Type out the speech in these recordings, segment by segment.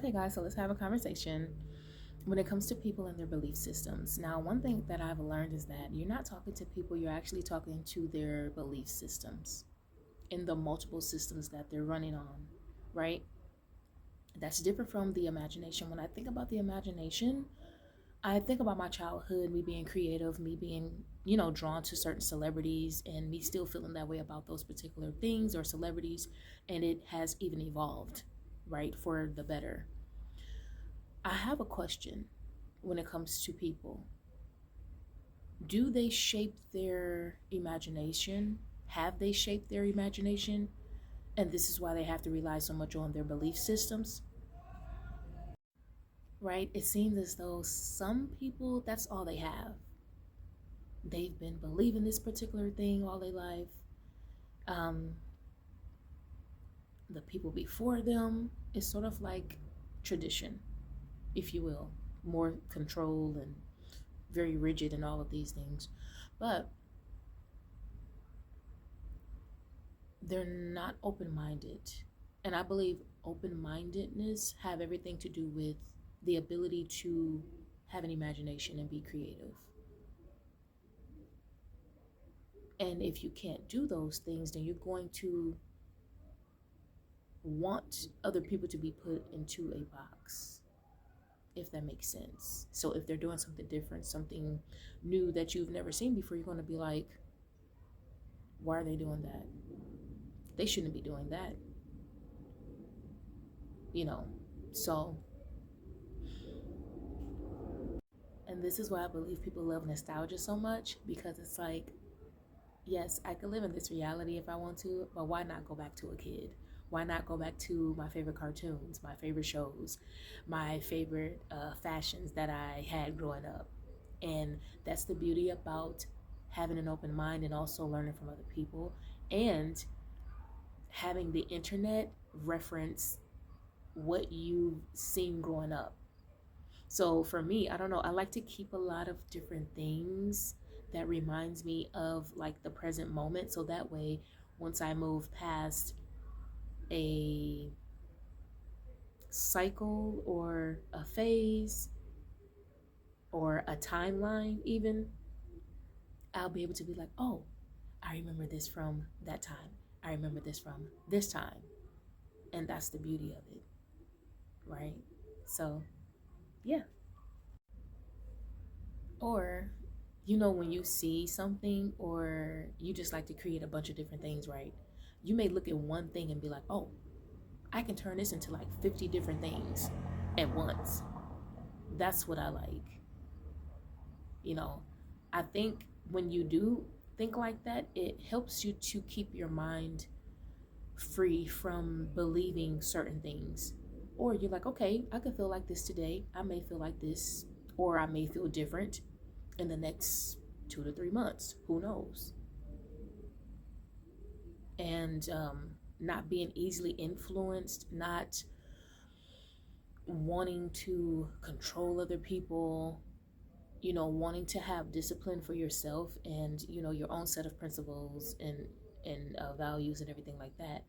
Okay, guys, so let's have a conversation when it comes to people and their belief systems. Now, one thing that I've learned is that you're not talking to people, you're actually talking to their belief systems in the multiple systems that they're running on, right? That's different from the imagination. When I think about the imagination, I think about my childhood, me being creative, me being, drawn to certain celebrities, and me still feeling that way about those particular things or celebrities. And it has even evolved, right, for the better. I have a question when it comes to people. Do they shape their imagination? Have they shaped their imagination? And this is why they have to rely so much on their belief systems, right? It seems as though some people, that's all they have. They've been believing this particular thing all their life. Um, the people before them, it's sort of like tradition, if you will, more control and very rigid and all of these things. But they're not open-minded. And I believe open-mindedness have everything to do with the ability to have an imagination and be creative. And if you can't do those things, then you're going to want other people to be put into a box, if that makes sense. So if they're doing something different, something new that you've never seen before, you're going to be like, why are they doing that? They shouldn't be doing that, you know? So, and this is why I believe people love nostalgia so much, because it's like, yes, I could live in this reality if I want to, but why not go back to a kid? Why not go back to my favorite cartoons, my favorite shows, my favorite fashions that I had growing up? And that's the beauty about having an open mind and also learning from other people and having the internet reference what you've seen growing up. So for me, I don't know, I like to keep a lot of different things that reminds me of like the present moment. So that way, once I move past a cycle or a phase or a timeline, even, I'll be able to be like, oh, I remember this from that time. I remember this from this time. And that's the beauty of it, right? So, yeah. Or, when you see something or you just like to create a bunch of different things, right? You may look at one thing and be like, oh, I can turn this into like 50 different things at once. That's what I like. You know, I think when you do think like that, it helps you to keep your mind free from believing certain things. Or you're like, okay, I could feel like this today. I may feel like this, or I may feel different in the next 2 to 3 months. Who knows? And not being easily influenced, not wanting to control other people, wanting to have discipline for yourself and, your own set of principles and values and everything like that.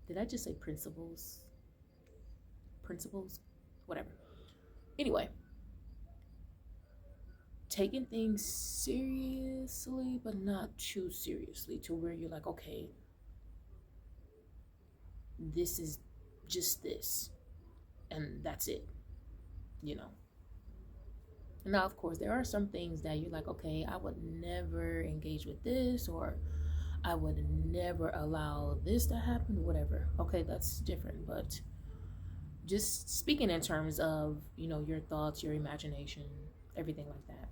Did I just say principles? Principles? Whatever. Anyway, taking things seriously, but not too seriously to where you're like, okay, this is just this, and that's it, you know. Now, of course, there are some things that you're like, okay, I would never engage with this, or I would never allow this to happen, whatever. Okay, that's different, but just speaking in terms of, your thoughts, your imagination, everything like that.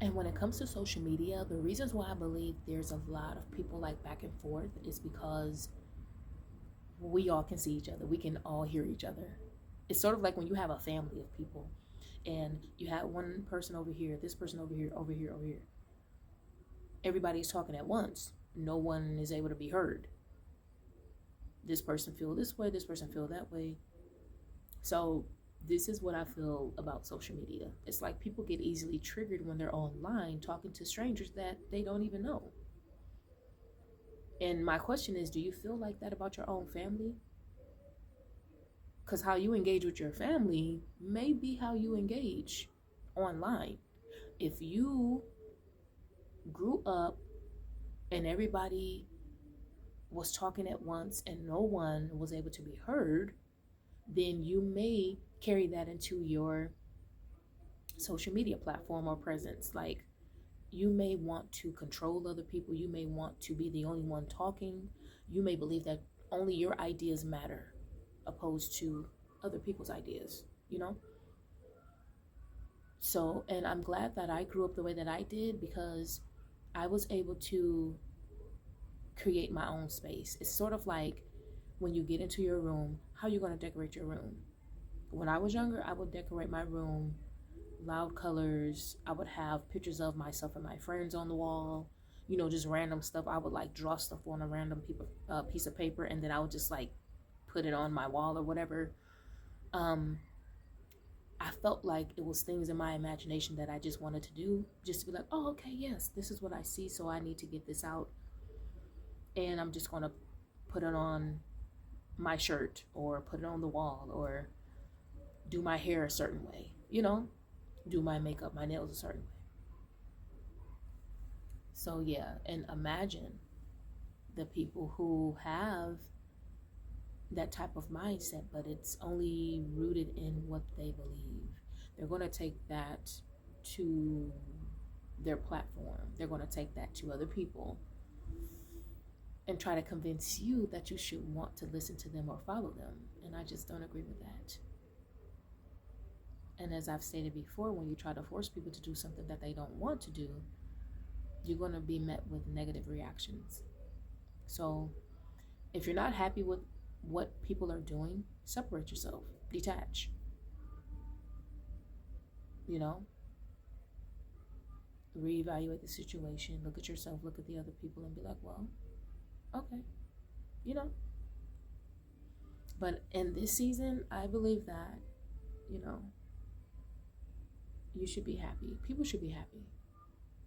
And when it comes to social media, the reasons why I believe there's a lot of people like back and forth is because we all can see each other. We can all hear each other. It's sort of like when you have a family of people and you have one person over here, this person over here, over here, over here. Everybody's talking at once. No one is able to be heard. This person feel this way, this person feel that way. So this is what I feel about social media. It's like people get easily triggered when they're online talking to strangers that they don't even know. And my question is, do you feel like that about your own family? Because how you engage with your family may be how you engage online. If you grew up and everybody was talking at once and no one was able to be heard, then you may carry that into your social media platform or presence. Like, you may want to control other people. You may want to be the only one talking. You may believe that only your ideas matter opposed to other people's ideas, you know? So, and I'm glad that I grew up the way that I did, because I was able to create my own space. It's sort of like when you get into your room, how you going to decorate your room. When I was younger, I would decorate my room loud colors. I would have pictures of myself and my friends on the wall, you know, just random stuff. I would like draw stuff on a random piece of paper, and then I would just like put it on my wall or whatever. um I felt like it was things in my imagination that I just wanted to do, just to be like, oh, okay, yes, this is what I see, so I need to get this out, and I'm just gonna put it on my shirt or put it on the wall or do my hair a certain way, you know, do my makeup, my nails a certain way. So yeah, and imagine the people who have that type of mindset, but it's only rooted in what they believe. They're going to take that to their platform. They're going to take that to other people and try to convince you that you should want to listen to them or follow them. And I just don't agree with that. And as I've stated before, when you try to force people to do something that they don't want to do, you're going to be met with negative reactions. So if you're not happy with what people are doing, separate yourself, detach, you know, reevaluate the situation, look at yourself, look at the other people, and be like, well, okay, you know. But in this season, I believe that, you know, you should be happy. People should be happy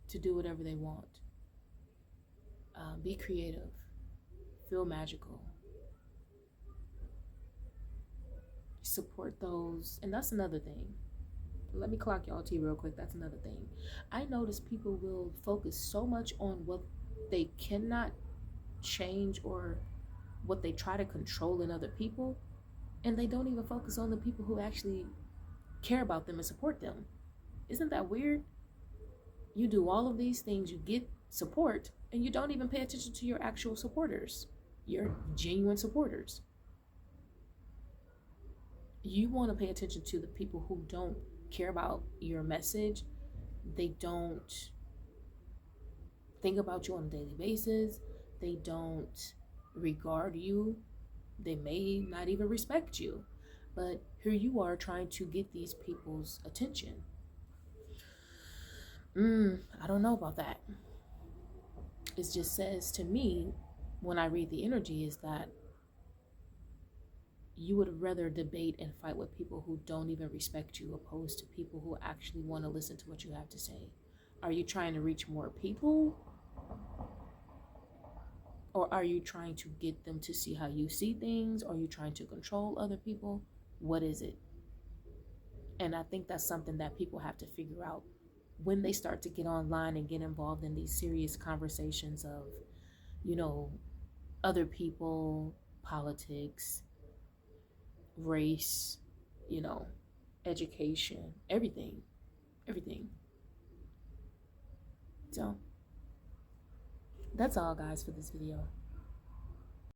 to do whatever they want. Be creative, feel magical, support those. And that's another thing. Let me clock y'all tea real quick. That's another thing. I notice people will focus so much on what they cannot change or what they try to control in other people, and they don't even focus on the people who actually care about them and support them. Isn't that weird? You do all of these things, you get support, and you don't even pay attention to your actual supporters, your genuine supporters. You want to pay attention to the people who don't care about your message. They don't think about you on a daily basis. They don't regard you. They may not even respect you. But here you are trying to get these people's attention. I don't know about that. It just says to me, when I read the energy, is that you would rather debate and fight with people who don't even respect you, opposed to people who actually want to listen to what you have to say. Are you trying to reach more people? Or are you trying to get them to see how you see things? Or are you trying to control other people? What is it? And I think that's something that people have to figure out when they start to get online and get involved in these serious conversations of, you know, other people, politics, race, you know, education, everything. So that's all, guys, for this video.